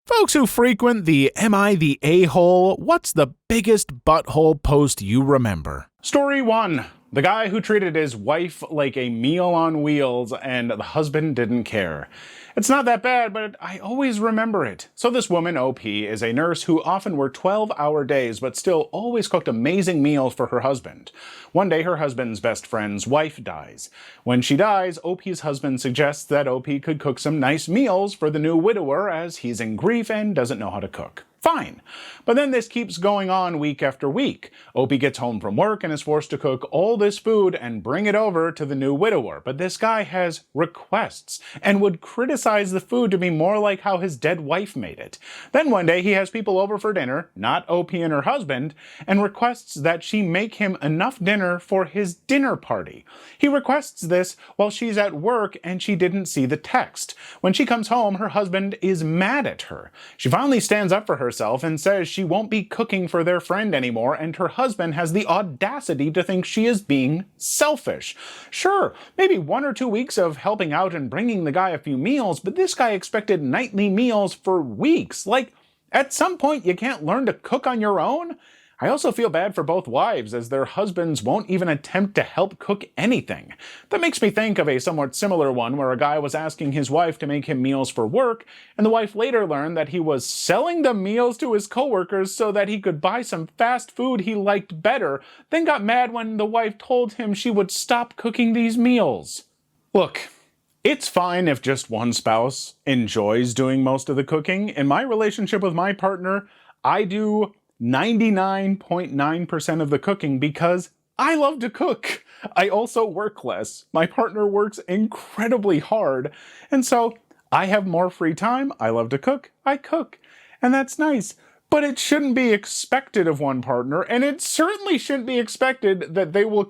Folks who frequent the Am I the A-hole? What's the biggest butthole post you remember? Story 1. The guy who treated his wife like a meal on wheels and the husband didn't care. It's not that bad, but I always remember it. So this woman, OP, is a nurse who often worked 12-hour days but still always cooked amazing meals for her husband. One day her husband's best friend's wife dies. When she dies, OP's husband suggests that OP could cook some nice meals for the new widower as he's in grief and doesn't know how to cook. Fine. But then this keeps going on week after week. Opie gets home from work and is forced to cook all this food and bring it over to the new widower. But this guy has requests and would criticize the food to be more like how his dead wife made it. Then one day he has people over for dinner, not Opie and her husband, and requests that she make him enough dinner for his dinner party. He requests this while she's at work and she didn't see the text. When she comes home, her husband is mad at her. She finally stands up for herself and says she won't be cooking for their friend anymore, and her husband has the audacity to think she is being selfish. Sure, maybe 1 or 2 weeks of helping out and bringing the guy a few meals, but this guy expected nightly meals for weeks. Like, at some point you can't learn to cook on your own? I also feel bad for both wives, as their husbands won't even attempt to help cook anything. That makes me think of a somewhat similar one where a guy was asking his wife to make him meals for work, and the wife later learned that he was selling the meals to his coworkers so that he could buy some fast food he liked better, then got mad when the wife told him she would stop cooking these meals. Look, it's fine if just one spouse enjoys doing most of the cooking. In my relationship with my partner, I do 99.9% of the cooking because I love to cook. I also work less. My partner works incredibly hard, and so I have more free time. I love to cook. I cook, and that's nice. But it shouldn't be expected of one partner, and it certainly shouldn't be expected that they will,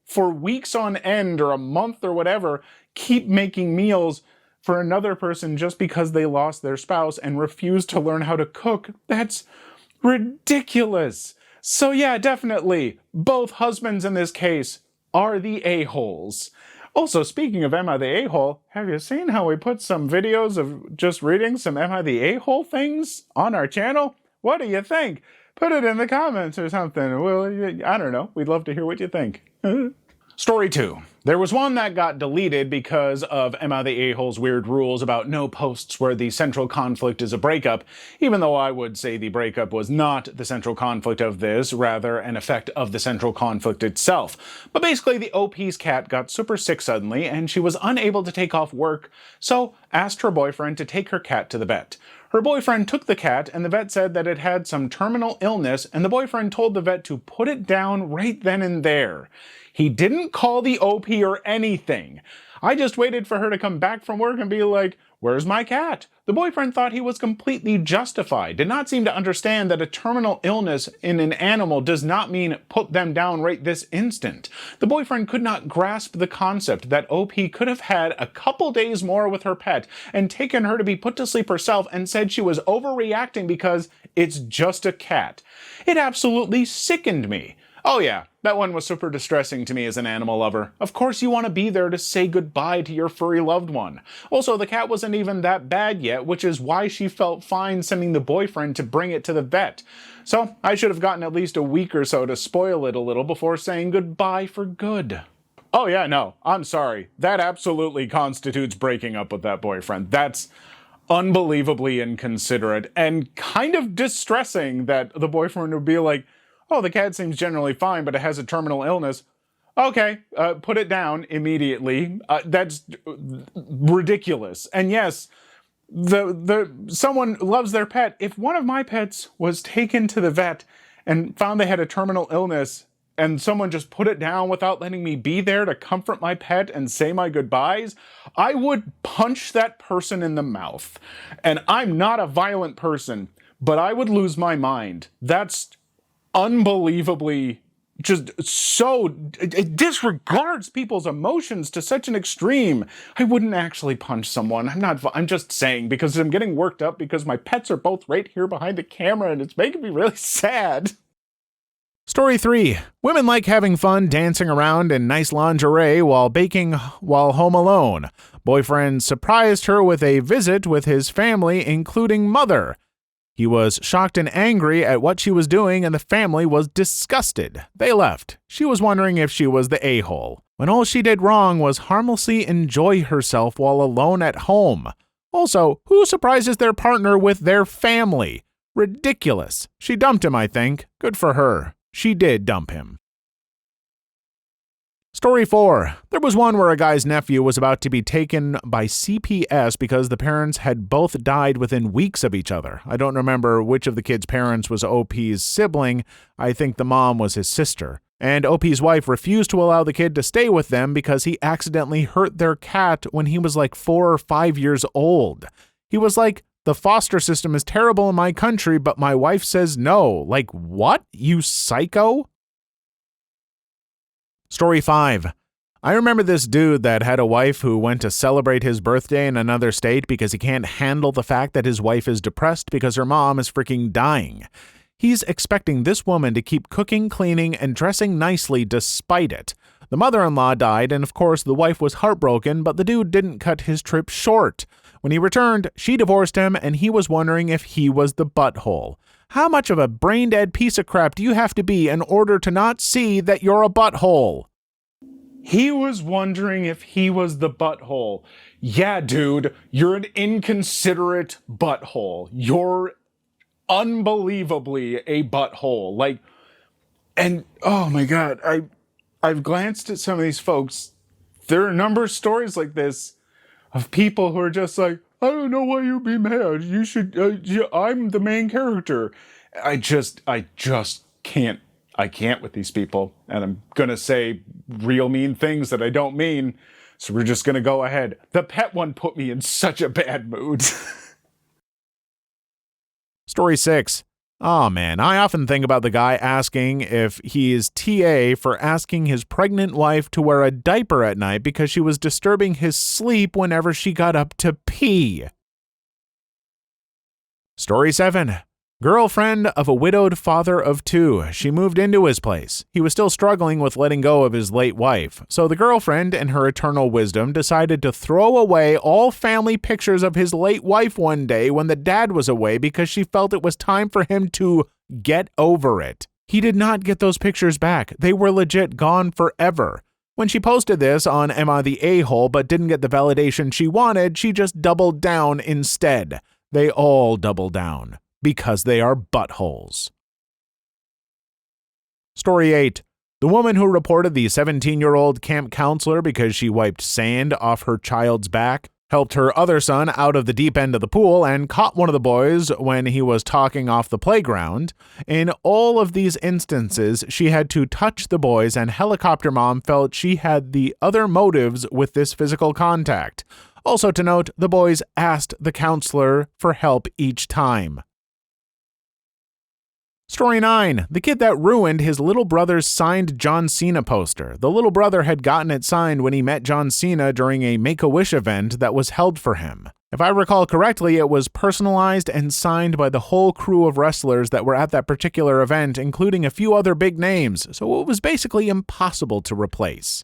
for weeks on end or a month or whatever, keep making meals for another person just because they lost their spouse and refuse to learn how to cook. That's ridiculous. So yeah, definitely, both husbands in this case are the a-holes. Also, speaking of Am I the A-hole, have you seen how we put some videos of just reading some Am I the A-hole things on our channel? What do you think? Put it in the comments or something. Well, I don't know. We'd love to hear what you think. Story 2. There was one that got deleted because of Am I the A-hole's weird rules about no posts where the central conflict is a breakup, even though I would say the breakup was not the central conflict of this, rather an effect of the central conflict itself. But basically the OP's cat got super sick suddenly and she was unable to take off work, so asked her boyfriend to take her cat to the vet. Her boyfriend took the cat and the vet said that it had some terminal illness, and the boyfriend told the vet to put it down right then and there. He didn't call the OP or anything. I just waited for her to come back from work and be like, "Where's my cat?" The boyfriend thought he was completely justified, did not seem to understand that a terminal illness in an animal does not mean put them down right this instant. The boyfriend could not grasp the concept that OP could have had a couple days more with her pet and taken her to be put to sleep herself and said she was overreacting because it's just a cat. It absolutely sickened me. Oh yeah, that one was super distressing to me as an animal lover. Of course you want to be there to say goodbye to your furry loved one. Also, the cat wasn't even that bad yet, which is why she felt fine sending the boyfriend to bring it to the vet. So I should have gotten at least a week or so to spoil it a little before saying goodbye for good. Oh yeah, no, I'm sorry. That absolutely constitutes breaking up with that boyfriend. That's unbelievably inconsiderate and kind of distressing that the boyfriend would be like, "Oh, the cat seems generally fine, but it has a terminal illness. Okay, put it down immediately." That's ridiculous. And yes, someone loves their pet. If one of my pets was taken to the vet and found they had a terminal illness and someone just put it down without letting me be there to comfort my pet and say my goodbyes, I would punch that person in the mouth. And I'm not a violent person, but I would lose my mind. That's unbelievably just so, it disregards people's emotions to such an extreme. I wouldn't actually punch someone. I'm just saying because I'm getting worked up because my pets are both right here behind the camera and it's making me really sad. Story 3. Women like having fun dancing around in nice lingerie while baking while home alone. Boyfriend surprised her with a visit with his family, including mother. He was shocked and angry at what she was doing, and the family was disgusted. They left. She was wondering if she was the a-hole, when all she did wrong was harmlessly enjoy herself while alone at home. Also, who surprises their partner with their family? Ridiculous. She dumped him, I think. Good for her. She did dump him. Story 4. There was one where a guy's nephew was about to be taken by CPS because the parents had both died within weeks of each other. I don't remember which of the kid's parents was OP's sibling. I think the mom was his sister. And OP's wife refused to allow the kid to stay with them because he accidentally hurt their cat when he was like 4 or 5 years old. He was like, "The foster system is terrible in my country, but my wife says no." Like, what? You psycho? Story 5. I remember this dude that had a wife who went to celebrate his birthday in another state because he can't handle the fact that his wife is depressed because her mom is freaking dying. He's expecting this woman to keep cooking, cleaning, and dressing nicely despite it. The mother-in-law died, and of course the wife was heartbroken, but the dude didn't cut his trip short. When he returned, she divorced him, and he was wondering if he was the butthole. How much of a brain-dead piece of crap do you have to be in order to not see that you're a butthole? He was wondering if he was the butthole. Yeah, dude, you're an inconsiderate butthole. You're unbelievably a butthole. Like, and oh my God, I've glanced at some of these folks. There are a number of stories like this of people who are just like, "I don't know why you'd be mad. You should, I'm the main character." I just can't. I can't with these people. And I'm going to say real mean things that I don't mean. So we're just going to go ahead. The pet one put me in such a bad mood. Story 6. Oh man, I often think about the guy asking if he is TA for asking his pregnant wife to wear a diaper at night because she was disturbing his sleep whenever she got up to pee. Story 7. Girlfriend of a widowed father of 2. She moved into his place. He was still struggling with letting go of his late wife, so the girlfriend, in her eternal wisdom, decided to throw away all family pictures of his late wife one day when the dad was away because she felt it was time for him to get over it. He did not get those pictures back. They were legit gone forever. When she posted this on Am I the A-hole but didn't get the validation she wanted, she just doubled down instead. They all double down. Because they are buttholes. Story 8. The woman who reported the 17-year-old camp counselor because she wiped sand off her child's back, helped her other son out of the deep end of the pool, and caught one of the boys when he was talking off the playground. In all of these instances, she had to touch the boys, and Helicopter Mom felt she had the other motives with this physical contact. Also to note, the boys asked the counselor for help each time. Story 9. The kid that ruined his little brother's signed John Cena poster. The little brother had gotten it signed when he met John Cena during a Make-A-Wish event that was held for him. If I recall correctly, it was personalized and signed by the whole crew of wrestlers that were at that particular event, including a few other big names, so it was basically impossible to replace.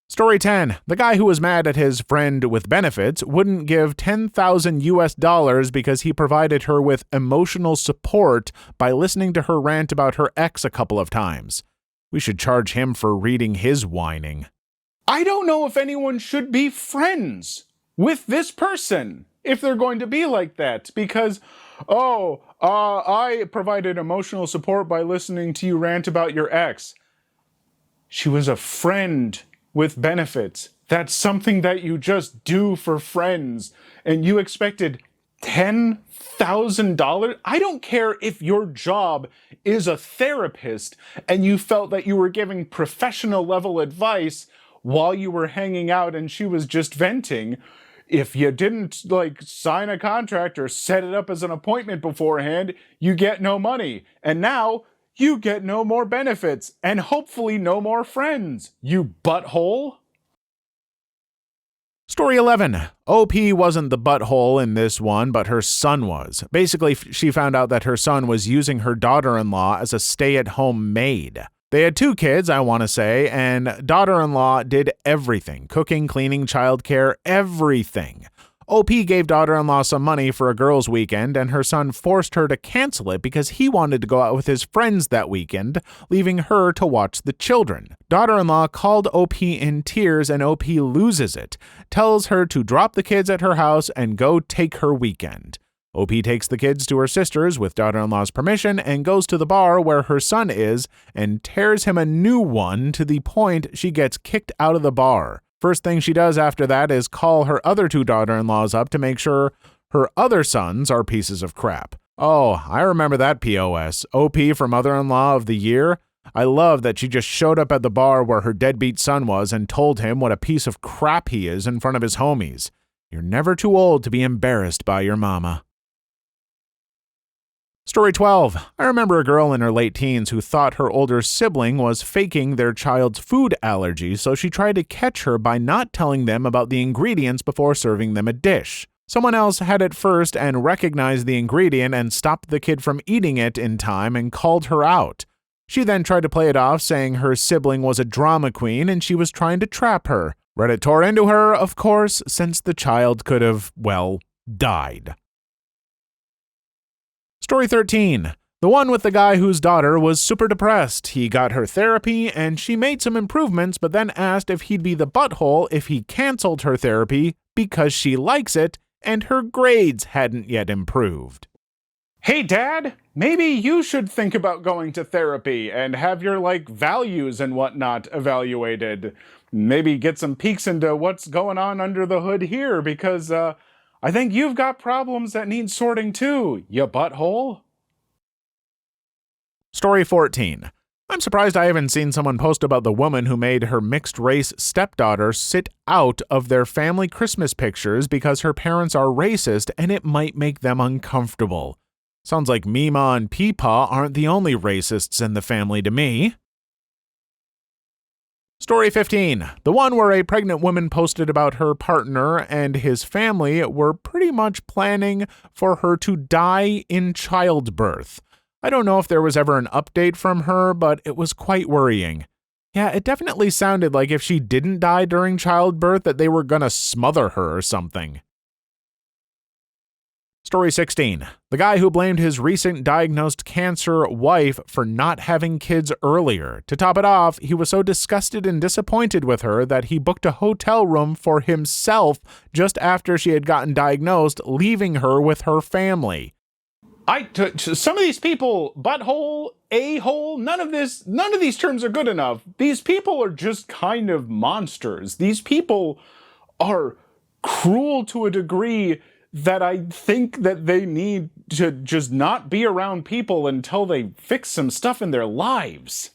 Story 10. The guy who was mad at his friend with benefits wouldn't give $10,000 because he provided her with emotional support by listening to her rant about her ex a couple of times. We should charge him for reading his whining. I don't know if anyone should be friends with this person if they're going to be like that because, I provided emotional support by listening to you rant about your ex. She was a friend with benefits. That's something that you just do for friends. And you expected $10,000? I don't care if your job is a therapist and you felt that you were giving professional level advice while you were hanging out and she was just venting. If you didn't sign a contract or set it up as an appointment beforehand, you get no money. And now you get no more benefits, and hopefully no more friends, you butthole. Story 11. OP wasn't the butthole in this one, but her son was. Basically, she found out that her son was using her daughter-in-law as a stay-at-home maid. They had 2 kids, I want to say, and daughter-in-law did everything. Cooking, cleaning, childcare, everything. OP gave daughter-in-law some money for a girls' weekend, and her son forced her to cancel it because he wanted to go out with his friends that weekend, leaving her to watch the children. Daughter-in-law called OP in tears, and OP loses it, tells her to drop the kids at her house and go take her weekend. OP takes the kids to her sister's with daughter-in-law's permission and goes to the bar where her son is and tears him a new one to the point she gets kicked out of the bar. First thing she does after that is call her other 2 daughter-in-laws up to make sure her other sons are pieces of crap. Oh, I remember that POS. OP for Mother-in-Law of the Year. I love that she just showed up at the bar where her deadbeat son was and told him what a piece of crap he is in front of his homies. You're never too old to be embarrassed by your mama. Story 12. I remember a girl in her late teens who thought her older sibling was faking their child's food allergy, so she tried to catch her by not telling them about the ingredients before serving them a dish. Someone else had it first and recognized the ingredient and stopped the kid from eating it in time and called her out. She then tried to play it off, saying her sibling was a drama queen and she was trying to trap her. Reddit tore into her, of course, since the child could have, well, died. Story 13. The one with the guy whose daughter was super depressed. He got her therapy and she made some improvements, but then asked if he'd be the butthole if he canceled her therapy because she likes it and her grades hadn't yet improved. Hey, Dad, maybe you should think about going to therapy and have your, values and whatnot evaluated. Maybe get some peeks into what's going on under the hood here, because, I think you've got problems that need sorting too, you butthole. Story 14. I'm surprised I haven't seen someone post about the woman who made her mixed-race stepdaughter sit out of their family Christmas pictures because her parents are racist and it might make them uncomfortable. Sounds like Mima and Peepaw aren't the only racists in the family to me. Story 15. The one where a pregnant woman posted about her partner and his family were pretty much planning for her to die in childbirth. I don't know if there was ever an update from her, but it was quite worrying. Yeah, it definitely sounded like if she didn't die during childbirth that they were gonna smother her or something. Story 16. The guy who blamed his recent diagnosed cancer wife for not having kids earlier. To top it off, he was so disgusted and disappointed with her that he booked a hotel room for himself just after she had gotten diagnosed, leaving her with her family. Some of these people, butthole, a-hole, none of these terms are good enough. These people are just kind of monsters. These people are cruel to a degree that I think that they need to just not be around people until they fix some stuff in their lives.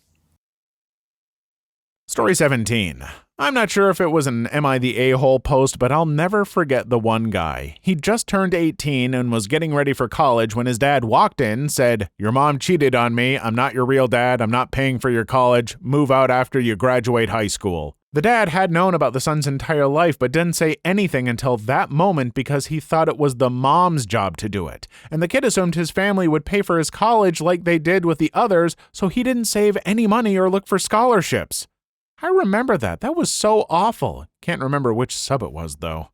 Story 17. I'm not sure if it was an Am I the A-hole post, but I'll never forget the one guy. He just turned 18 and was getting ready for college when his dad walked in, said, "Your mom cheated on me. I'm not your real dad. I'm not paying for your college. Move out after you graduate high school." The dad had known about the son's entire life but didn't say anything until that moment because he thought it was the mom's job to do it. And the kid assumed his family would pay for his college like they did with the others, so he didn't save any money or look for scholarships. I remember that. That was so awful. Can't remember which sub it was, though.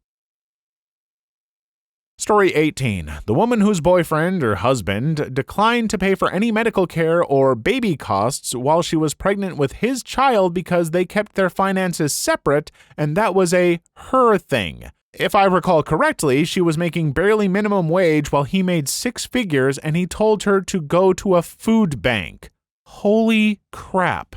Story 18. The woman whose boyfriend or husband declined to pay for any medical care or baby costs while she was pregnant with his child because they kept their finances separate, and that was a her thing. If I recall correctly, she was making barely minimum wage while he made 6 figures, and he told her to go to a food bank. Holy crap.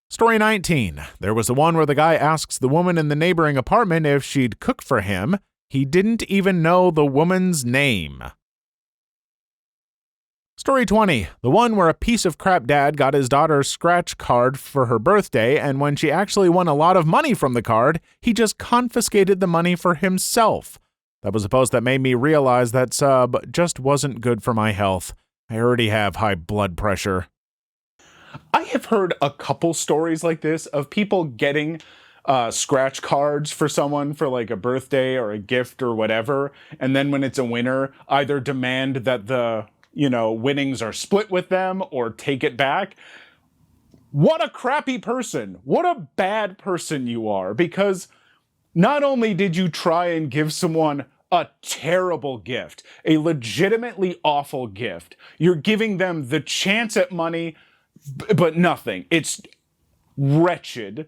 Story 19. There was the one where the guy asks the woman in the neighboring apartment if she'd cook for him. He didn't even know the woman's name. Story 20. The one where a piece of crap dad got his daughter a scratch card for her birthday, and when she actually won a lot of money from the card, he just confiscated the money for himself. That was a post that made me realize that sub just wasn't good for my health. I already have high blood pressure. I have heard a couple stories like this of people getting scratch cards for someone for like a birthday or a gift or whatever, and then when it's a winner, either demand that the winnings are split with them or take it back. What a crappy person. What a bad person you are, because not only did you try and give someone a terrible gift, a legitimately awful gift, you're giving them the chance at money, but nothing. It's wretched.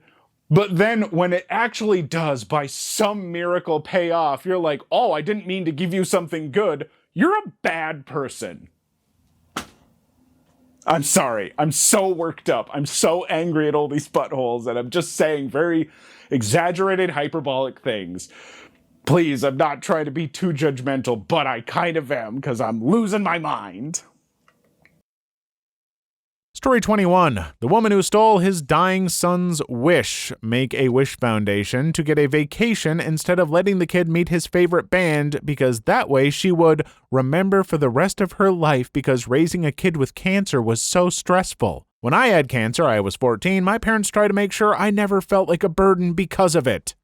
But then when it actually does, by some miracle, pay off, you're like, oh, I didn't mean to give you something good. You're a bad person. I'm sorry. I'm so worked up. I'm so angry at all these buttholes, and I'm just saying very exaggerated, hyperbolic things. Please, I'm not trying to be too judgmental, but I kind of am, because I'm losing my mind. Story 21. The woman who stole his dying son's wish. Make-A-Wish Foundation to get a vacation instead of letting the kid meet his favorite band, because that way she would remember for the rest of her life, because raising a kid with cancer was so stressful. When I had cancer, I was 14, my parents tried to make sure I never felt like a burden because of it.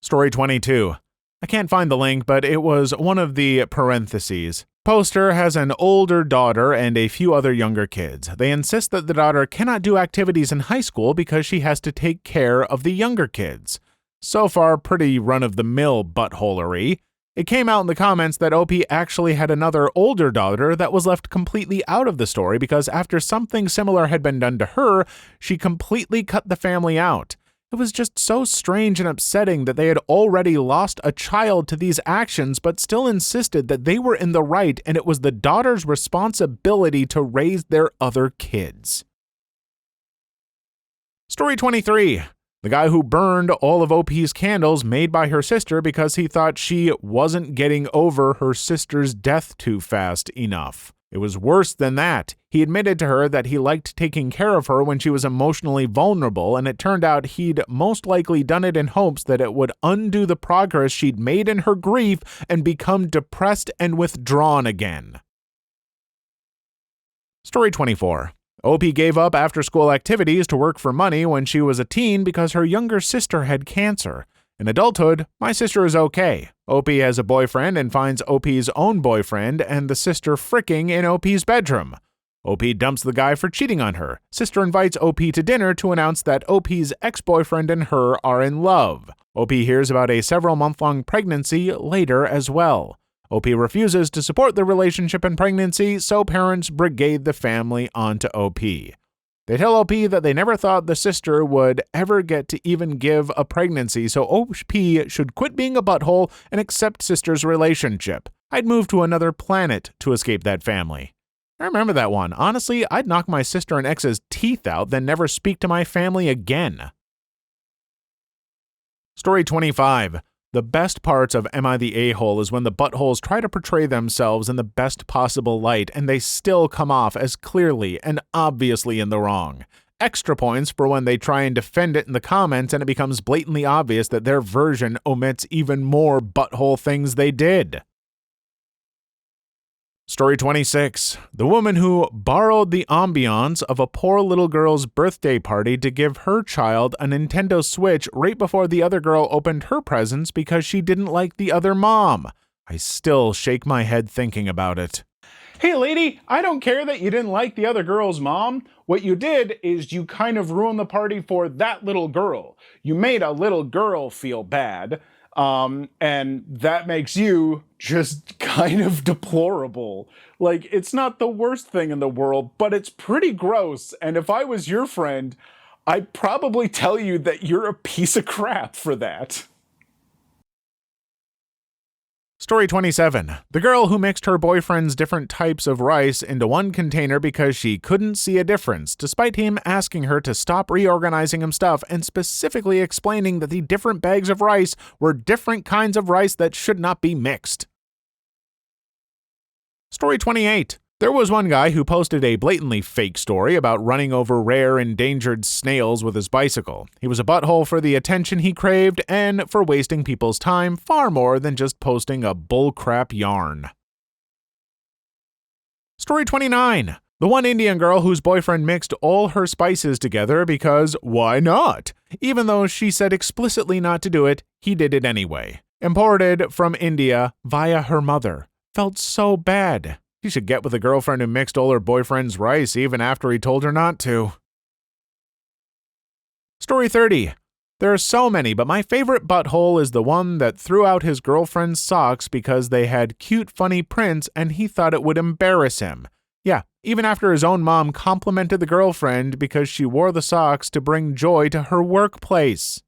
Story 22. I can't find the link, but it was one of the parentheses. Poster has an older daughter and a few other younger kids. They insist that the daughter cannot do activities in high school because she has to take care of the younger kids. So far, pretty run-of-the-mill buttholery. It came out in the comments that OP actually had another older daughter that was left completely out of the story because after something similar had been done to her, she completely cut the family out. It was just so strange and upsetting that they had already lost a child to these actions but still insisted that they were in the right and it was the daughter's responsibility to raise their other kids. Story 23. The guy who burned all of OP's candles made by her sister because he thought she wasn't getting over her sister's death too fast enough. It was worse than that. He admitted to her that he liked taking care of her when she was emotionally vulnerable, and it turned out he'd most likely done it in hopes that it would undo the progress she'd made in her grief and become depressed and withdrawn again. Story 24. OP gave up after-school activities to work for money when she was a teen because her younger sister had cancer. In adulthood, my sister is okay. OP has a boyfriend and finds OP's own boyfriend and the sister fricking in OP's bedroom. OP dumps the guy for cheating on her. Sister invites OP to dinner to announce that OP's ex-boyfriend and her are in love. OP hears about a several-month-long pregnancy later as well. OP refuses to support the relationship and pregnancy, so parents brigade the family onto OP. They tell OP that they never thought the sister would ever get to even give a pregnancy, so OP should quit being a butthole and accept sister's relationship. I'd move to another planet to escape that family. I remember that one. Honestly, I'd knock my sister and ex's teeth out, then never speak to my family again. Story 25. The best parts of Am I the A-hole is when the buttholes try to portray themselves in the best possible light and they still come off as clearly and obviously in the wrong. Extra points for when they try and defend it in the comments and it becomes blatantly obvious that their version omits even more butthole things they did. Story 26. The woman who borrowed the ambiance of a poor little girl's birthday party to give her child a Nintendo Switch right before the other girl opened her presents because she didn't like the other mom. I still shake my head thinking about it. Hey lady, I don't care that you didn't like the other girl's mom. What you did is you kind of ruined the party for that little girl. You made a little girl feel bad. And that makes you just kind of deplorable. Like, it's not the worst thing in the world, but it's pretty gross. And if I was your friend, I'd probably tell you that you're a piece of crap for that. Story 27. The girl who mixed her boyfriend's different types of rice into one container because she couldn't see a difference, despite him asking her to stop reorganizing his stuff and specifically explaining that the different bags of rice were different kinds of rice that should not be mixed. Story 28. There was one guy who posted a blatantly fake story about running over rare endangered snails with his bicycle. He was a butthole for the attention he craved and for wasting people's time far more than just posting a bullcrap yarn. Story 29. The one Indian girl whose boyfriend mixed all her spices together because why not? Even though she said explicitly not to do it, he did it anyway. Imported from India via her mother. Felt so bad. He should get with a girlfriend who mixed all her boyfriend's rice even after he told her not to. Story 30. There are so many, but my favorite butthole is the one that threw out his girlfriend's socks because they had cute, funny prints and he thought it would embarrass him. Yeah, even after his own mom complimented the girlfriend because she wore the socks to bring joy to her workplace.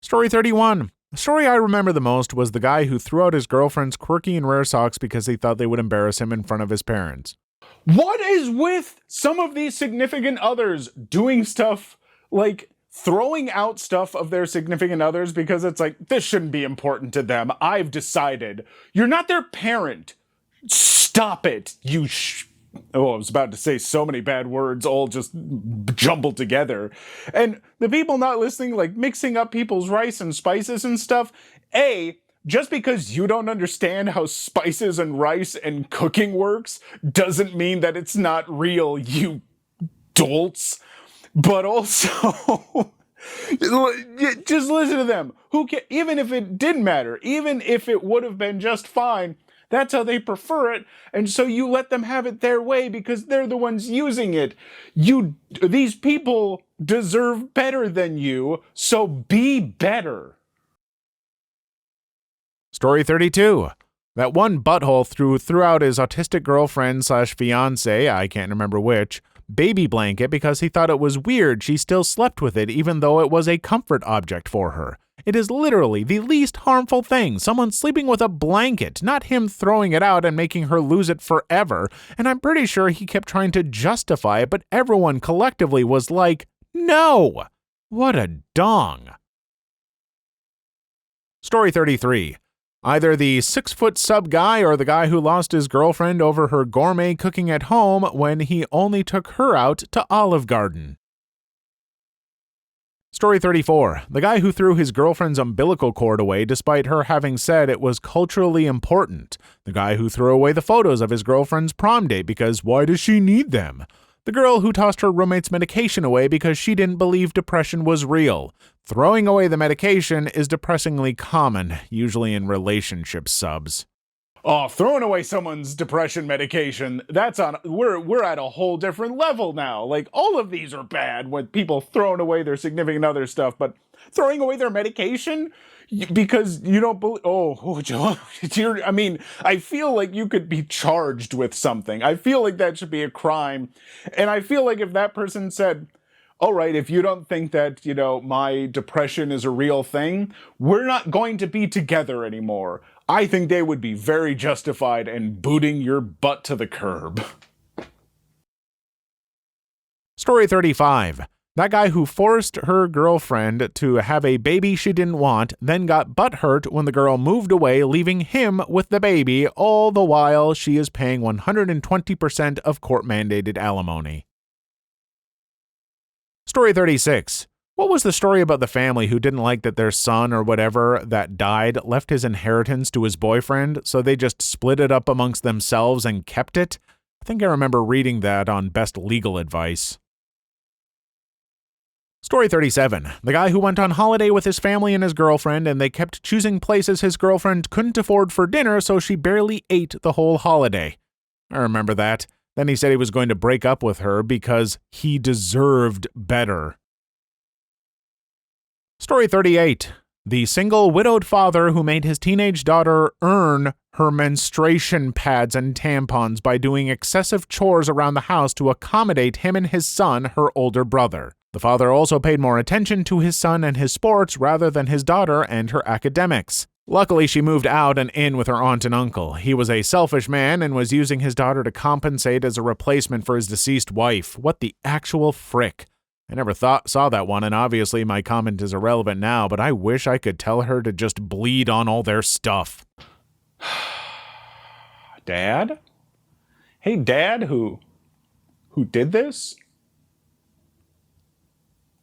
Story 31. The story I remember the most was the guy who threw out his girlfriend's quirky and rare socks because he thought they would embarrass him in front of his parents. What is with some of these significant others doing stuff like throwing out stuff of their significant others because it's like, this shouldn't be important to them. I've decided. You're not their parent. Stop it, you I was about to say so many bad words all just jumbled together. And the people not listening, like mixing up people's rice and spices and stuff, just because you don't understand how spices and rice and cooking works doesn't mean that it's not real, you dolts. But also, just listen to them. Who can, even if it didn't matter, even if it would have been just fine, that's how they prefer it, and so you let them have it their way because they're the ones using it. These people deserve better than you, so be better. Story 32. That one butthole threw out his autistic girlfriend / fiance, I can't remember which, baby blanket because he thought it was weird she still slept with it even though it was a comfort object for her. It is literally the least harmful thing, someone sleeping with a blanket, not him throwing it out and making her lose it forever, and I'm pretty sure he kept trying to justify it, but everyone collectively was like, no! What a dong. Story 33. Either the 6-foot sub guy or the guy who lost his girlfriend over her gourmet cooking at home when he only took her out to Olive Garden. Story 34. The guy who threw his girlfriend's umbilical cord away despite her having said it was culturally important. The guy who threw away the photos of his girlfriend's prom date because why does she need them? The girl who tossed her roommate's medication away because she didn't believe depression was real. Throwing away the medication is depressingly common, usually in relationship subs. Oh, throwing away someone's depression medication, we're at a whole different level now. Like, all of these are bad with people throwing away their significant other stuff, but throwing away their medication because you don't believe, I feel like you could be charged with something. I feel like that should be a crime. And I feel like if that person said, all right, if you don't think that, my depression is a real thing, we're not going to be together anymore. I think they would be very justified in booting your butt to the curb. Story 35. That guy who forced her girlfriend to have a baby she didn't want, then got butthurt when the girl moved away, leaving him with the baby, all the while she is paying 120% of court-mandated alimony. Story 36. What was the story about the family who didn't like that their son or whatever that died left his inheritance to his boyfriend, so they just split it up amongst themselves and kept it? I think I remember reading that on Best Legal Advice. Story 37. The guy who went on holiday with his family and his girlfriend, and they kept choosing places his girlfriend couldn't afford for dinner, so she barely ate the whole holiday. I remember that. Then he said he was going to break up with her because he deserved better. Story 38. The single widowed father who made his teenage daughter earn her menstruation pads and tampons by doing excessive chores around the house to accommodate him and his son, her older brother. The father also paid more attention to his son and his sports rather than his daughter and her academics. Luckily, she moved out and in with her aunt and uncle. He was a selfish man and was using his daughter to compensate as a replacement for his deceased wife. What the actual frick? I never saw that one, and obviously my comment is irrelevant now, but I wish I could tell her to just bleed on all their stuff. Dad? Hey, Dad, who did this?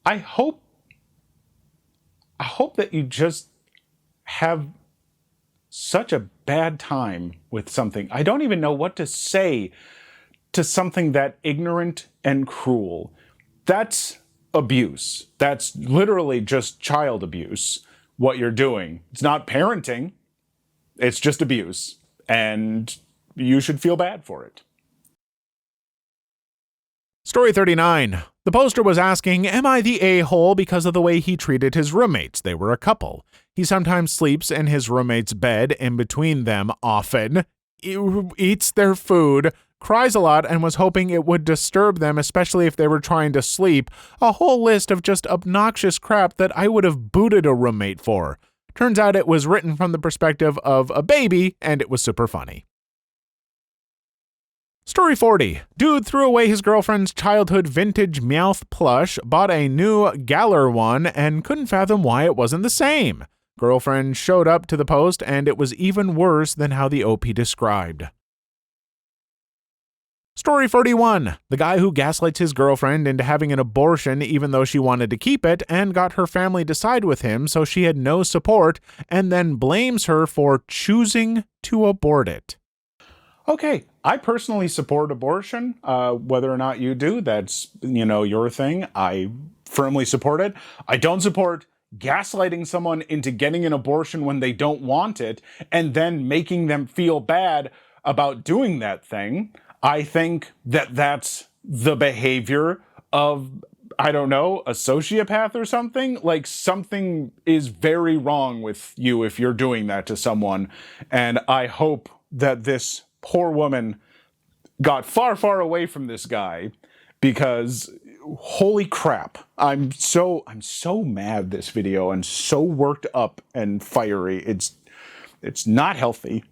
I hope that you just have such a bad time with something. I don't even know what to say to something that ignorant and cruel. That's abuse. That's literally just child abuse, what you're doing. It's not parenting. It's just abuse, and you should feel bad for it. Story 39. The poster was asking, am I the a-hole because of the way he treated his roommates? They were a couple. He sometimes sleeps in his roommate's bed in between them often, eats their food, cries a lot, and was hoping it would disturb them, especially if they were trying to sleep. A whole list of just obnoxious crap that I would have booted a roommate for. Turns out it was written from the perspective of a baby, and it was super funny. Story 40. Dude threw away his girlfriend's childhood vintage Meowth plush, bought a new Galar one, and couldn't fathom why it wasn't the same. Girlfriend showed up to the post, and it was even worse than how the OP described. Story 41. The guy who gaslights his girlfriend into having an abortion even though she wanted to keep it and got her family to side with him so she had no support, and then blames her for choosing to abort it. Okay, I personally support abortion. Whether or not you do, that's, your thing. I firmly support it. I don't support gaslighting someone into getting an abortion when they don't want it and then making them feel bad about doing that thing. I think that that's the behavior of, a sociopath or something. Like, something is very wrong with you if you're doing that to someone. And I hope that this poor woman got far, far away from this guy, because holy crap, I'm so mad this video and so worked up and fiery. It's not healthy.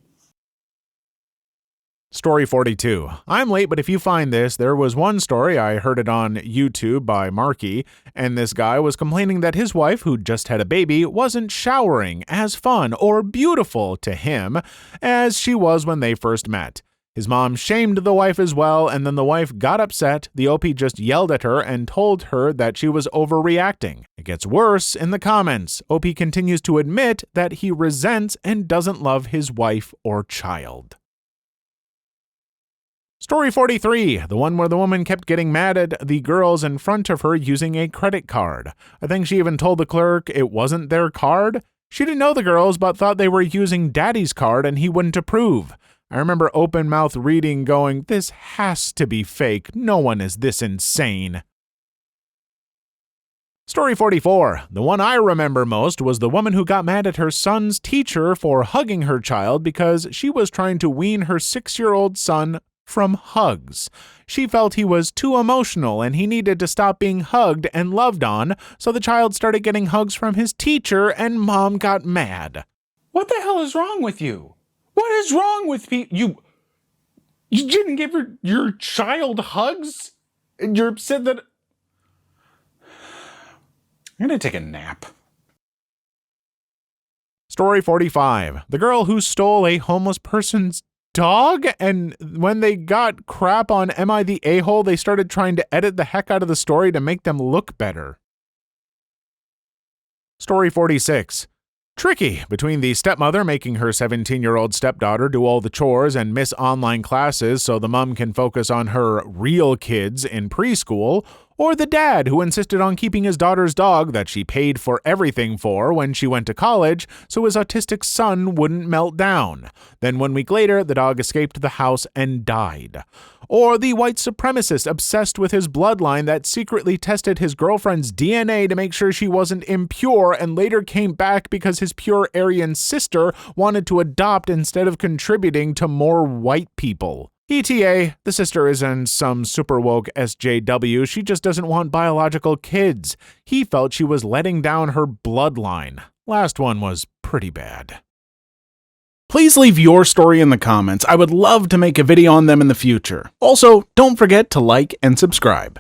Story 42. I'm late, but if you find this, there was one story, I heard it on YouTube by Marky, and this guy was complaining that his wife, who just had a baby, wasn't showering as fun or beautiful to him as she was when they first met. His mom shamed the wife as well, and then the wife got upset. The OP just yelled at her and told her that she was overreacting. It gets worse in the comments. OP continues to admit that he resents and doesn't love his wife or child. Story 43, the one where the woman kept getting mad at the girls in front of her using a credit card. I think she even told the clerk it wasn't their card. She didn't know the girls, but thought they were using daddy's card and he wouldn't approve. I remember open mouth reading going, this has to be fake. No one is this insane. Story 44. The one I remember most was the woman who got mad at her son's teacher for hugging her child because she was trying to wean her 6-year-old son from hugs. She felt he was too emotional and he needed to stop being hugged and loved on, so the child started getting hugs from his teacher and mom got mad. What the hell is wrong with you? What is wrong with people? You didn't give your child hugs? You're upset that... I'm gonna take a nap. Story 45. The girl who stole a homeless person's dog, and when they got crap on Am I the A-hole, they started trying to edit the heck out of the story to make them look better. Story 46. Tricky between the stepmother making her 17-year-old stepdaughter do all the chores and miss online classes so the mom can focus on her real kids in preschool, or the dad who insisted on keeping his daughter's dog that she paid for everything for when she went to college so his autistic son wouldn't melt down. Then 1 week later, the dog escaped the house and died. Or the white supremacist obsessed with his bloodline that secretly tested his girlfriend's DNA to make sure she wasn't impure and later came back because his pure Aryan sister wanted to adopt instead of contributing to more white people. ETA, the sister isn't some super woke SJW, she just doesn't want biological kids. He felt she was letting down her bloodline. Last one was pretty bad. Please leave your story in the comments. I would love to make a video on them in the future. Also, don't forget to like and subscribe.